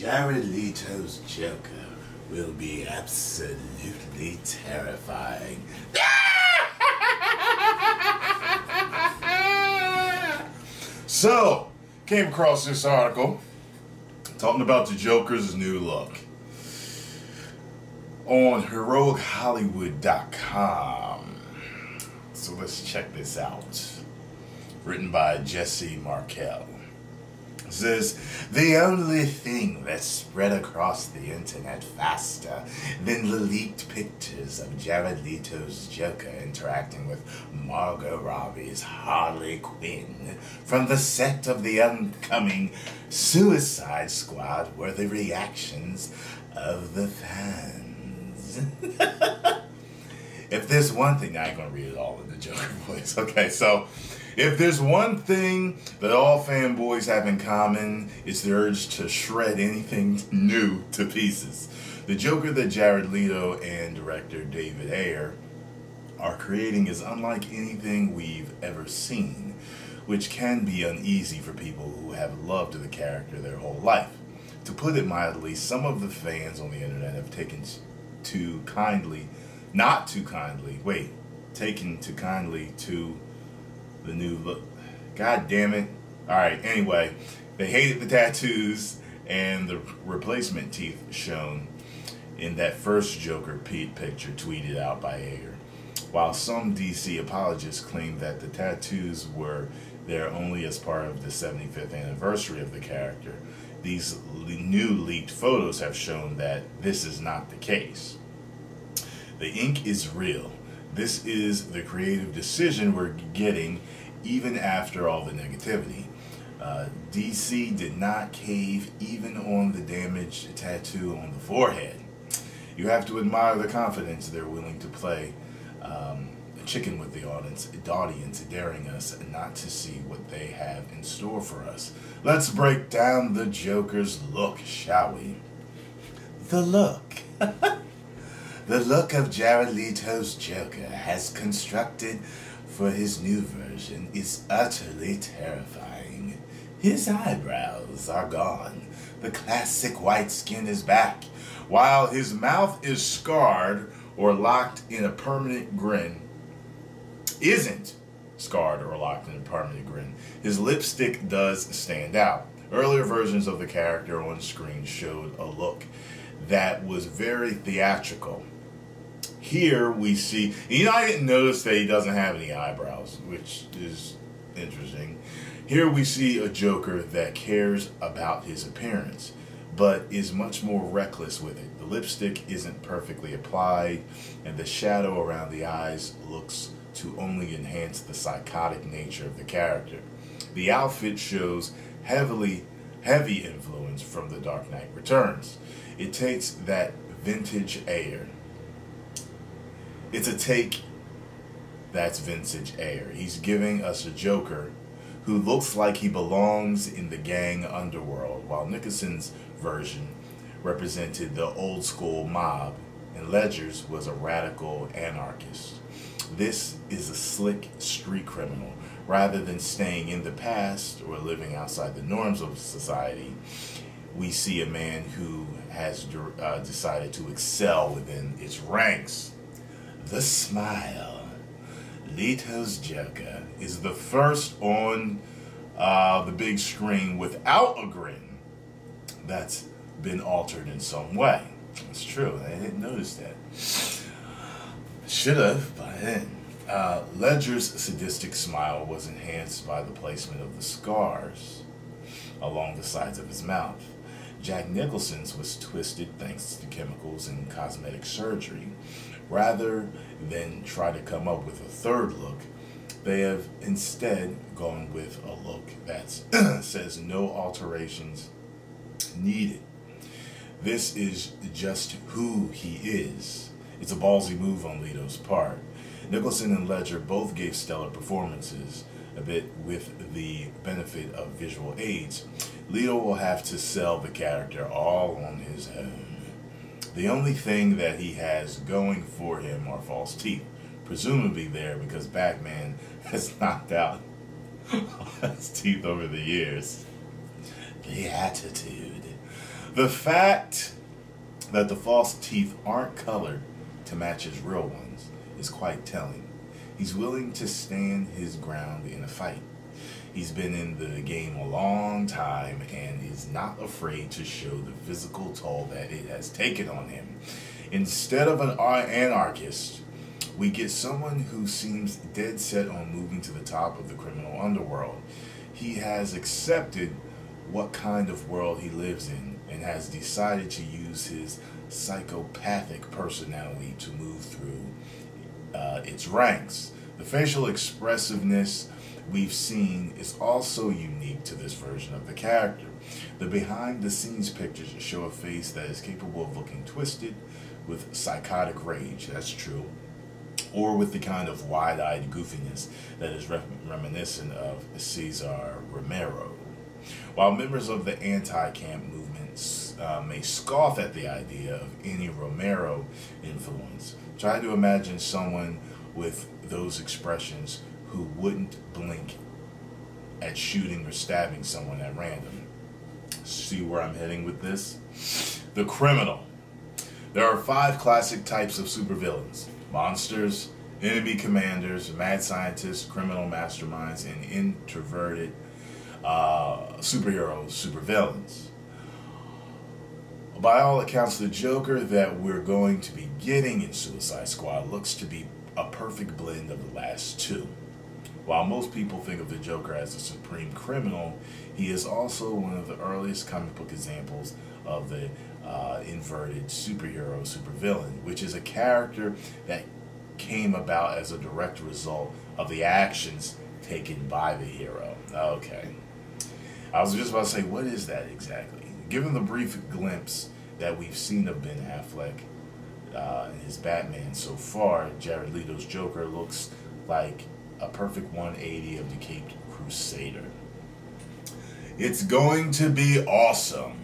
Jared Leto's Joker will be absolutely terrifying. So, came across this article talking about the Joker's new look on heroichollywood.com. So let's check this out. Written by Jesse Markell. It says, the only thing that spread across the internet faster than the leaked pictures of Jared Leto's Joker interacting with Margot Robbie's Harley Quinn from the set of the upcoming Suicide Squad were the reactions of the fans. If there's one thing, I ain't gonna read it all in the Joker voice. Okay, so if there's one thing that all fanboys have in common, it's the urge to shred anything new to pieces. The Joker that Jared Leto and director David Ayer are creating is unlike anything we've ever seen, which can be uneasy for people who have loved the character their whole life. To put it mildly, some of the fans on the internet have taken to kindly to the new look. God damn it. Alright, anyway, they hated the tattoos and the replacement teeth shown in that first Joker picture tweeted out by Ayer. While some DC apologists claim that the tattoos were there only as part of the 75th anniversary of the character, these new leaked photos have shown that this is not the case. The ink is real. This is the creative decision we're getting even after all the negativity. DC did not cave even on the damaged tattoo on the forehead. You have to admire the confidence they're willing to play chicken with the audience, daring us not to see what they have in store for us. Let's break down the Joker's look, shall we? The look. The look of Jared Leto's Joker, as constructed for his new version, is utterly terrifying. His eyebrows are gone. The classic white skin is back. While his mouth is scarred or locked in a permanent grin, his lipstick does stand out. Earlier versions of the character on screen showed a look that was very theatrical. Here we see, I didn't notice that he doesn't have any eyebrows, which is interesting. Here we see a Joker that cares about his appearance, but is much more reckless with it. The lipstick isn't perfectly applied, and the shadow around the eyes looks to only enhance the psychotic nature of the character. The outfit shows heavy influence from The Dark Knight Returns. It takes that vintage Ayer. It's a take that's vintage Ayer. He's giving us a Joker who looks like he belongs in the gang underworld, while Nicholson's version represented the old school mob, and Ledger's was a radical anarchist. This is a slick street criminal. Rather than staying in the past or living outside the norms of society, we see a man who has decided to excel within its ranks. The smile. Leto's Joker is the first on the big screen without a grin that's been altered in some way. It's true, I didn't notice that. Should have, but I didn't. Ledger's sadistic smile was enhanced by the placement of the scars along the sides of his mouth. Jack Nicholson's was twisted thanks to chemicals and cosmetic surgery. Rather than try to come up with a third look, they have instead gone with a look that says no alterations needed. This is just who he is. It's a ballsy move on Leto's part. Nicholson and Ledger both gave stellar performances, a bit with the benefit of visual aids. Leto will have to sell the character all on his own. The only thing that he has going for him are false teeth, presumably there because Batman has knocked out all his teeth over the years. The attitude. The fact that the false teeth aren't colored to match his real ones is quite telling. He's willing to stand his ground in a fight. He's been in the game a long time and is not afraid to show the physical toll that it has taken on him. Instead of an anarchist, we get someone who seems dead set on moving to the top of the criminal underworld. He has accepted what kind of world he lives in and has decided to use his psychopathic personality to move through its ranks. The facial expressiveness we've seen is also unique to this version of the character. The behind-the-scenes pictures show a face that is capable of looking twisted with psychotic rage, that's true, or with the kind of wide-eyed goofiness that is reminiscent of Cesar Romero. While members of the anti-camp movements may scoff at the idea of any Romero influence, try to imagine someone with those expressions who wouldn't blink at shooting or stabbing someone at random. See where I'm heading with this? The criminal. There are 5 classic types of supervillains: monsters, enemy commanders, mad scientists, criminal masterminds, and introverted superheroes, supervillains. By all accounts, the Joker that we're going to be getting in Suicide Squad looks to be a perfect blend of the last two. While most people think of the Joker as a supreme criminal, he is also one of the earliest comic book examples of the inverted superhero, supervillain, which is a character that came about as a direct result of the actions taken by the hero. Okay. I was just about to say, what is that exactly? Given the brief glimpse that we've seen of Ben Affleck and his Batman so far, Jared Leto's Joker looks like a perfect 180 of the Caped Crusader. It's going to be awesome.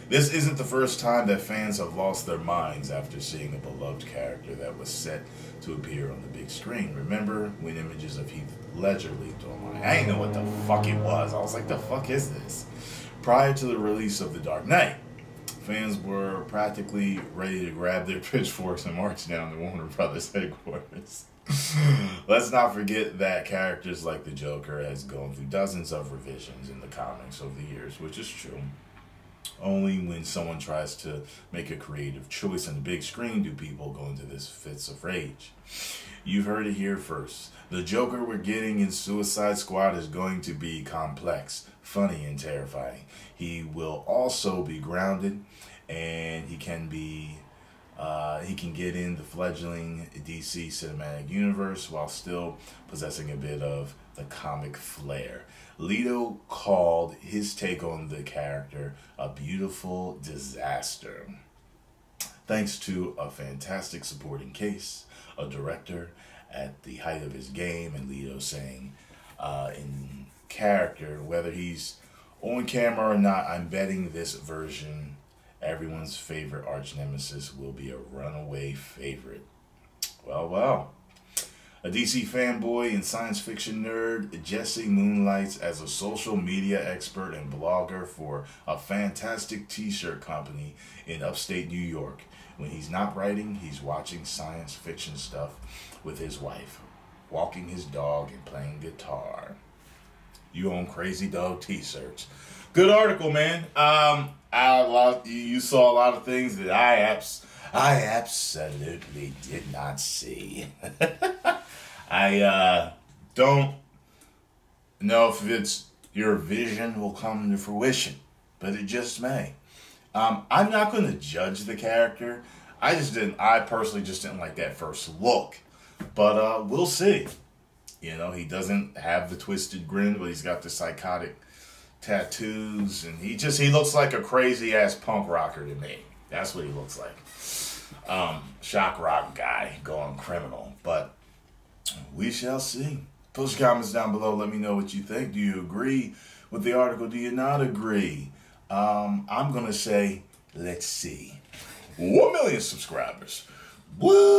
This isn't the first time that fans have lost their minds after seeing a beloved character that was set to appear on the big screen. Remember when images of Heath Ledger leaked online? I didn't know what the fuck it was. I was like, the fuck is this? Prior to the release of The Dark Knight, fans were practically ready to grab their pitchforks and march down to Warner Brothers headquarters. Let's not forget that characters like the Joker has gone through dozens of revisions in the comics over the years, which is true. Only when someone tries to make a creative choice on the big screen do people go into this fits of rage. You've heard it here first. The Joker we're getting in Suicide Squad is going to be complex, funny, and terrifying. He will also be grounded, and he can get in the fledgling DC cinematic universe while still possessing a bit of the comic flair. Leto called his take on the character a beautiful disaster. Thanks to a fantastic supporting cast, a director at the height of his game, and Leto saying in character, whether he's on camera or not, I'm betting this version, everyone's favorite arch nemesis, will be a runaway favorite. Well, well. A DC fanboy and science fiction nerd, Jesse moonlights as a social media expert and blogger for a fantastic t-shirt company in upstate New York. When he's not writing, he's watching science fiction stuff with his wife, walking his dog, and playing guitar. You own Crazy Dog t-shirts. Good article, man. You saw a lot of things that I absolutely did not see. I don't know if your vision will come to fruition, but it just may. I'm not going to judge the character. I personally just didn't like that first look, but we'll see. You know, he doesn't have the twisted grin, but he's got the psychotic tattoos, and he looks like a crazy ass punk rocker to me. That's what he looks like. Shock rock guy going criminal, but we shall see. Post your comments down below. Let me know what you think. Do you agree with the article? Do you not agree? I'm going to say, let's see. 1 million subscribers. Woo!